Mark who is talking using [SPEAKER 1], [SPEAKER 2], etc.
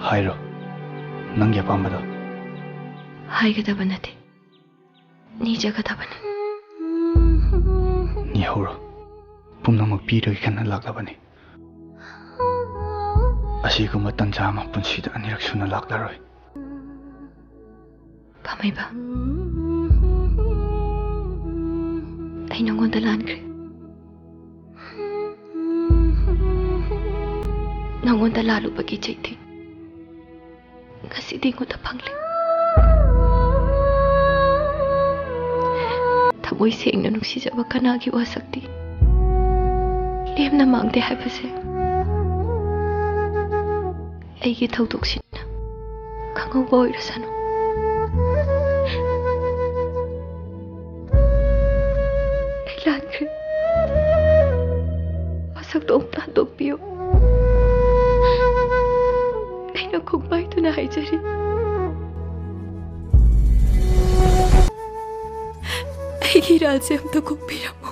[SPEAKER 1] हाइरो नंगे पाम्बदो
[SPEAKER 2] हाइगदब नते निजगदबने
[SPEAKER 1] निहौरो पुनमक पीरो खन्ना लाक्दबने असिगुम्बा तन्जा अमा पुन्सिदा अनिरक सुना लाक्दरोय
[SPEAKER 2] पामैबा आई नंगोंदा लानख्रे नंगोंदा लालुबगी चैथि ngasidi ko tapangli thamoy sengna nuksijaba kanagi wasakti lemna mangde haibase aigi thaudoksina khangauba oirasanu ailankre wasakto umta dokpiyo aina khungbai tuna haijari aigi rajyam to khungpiramo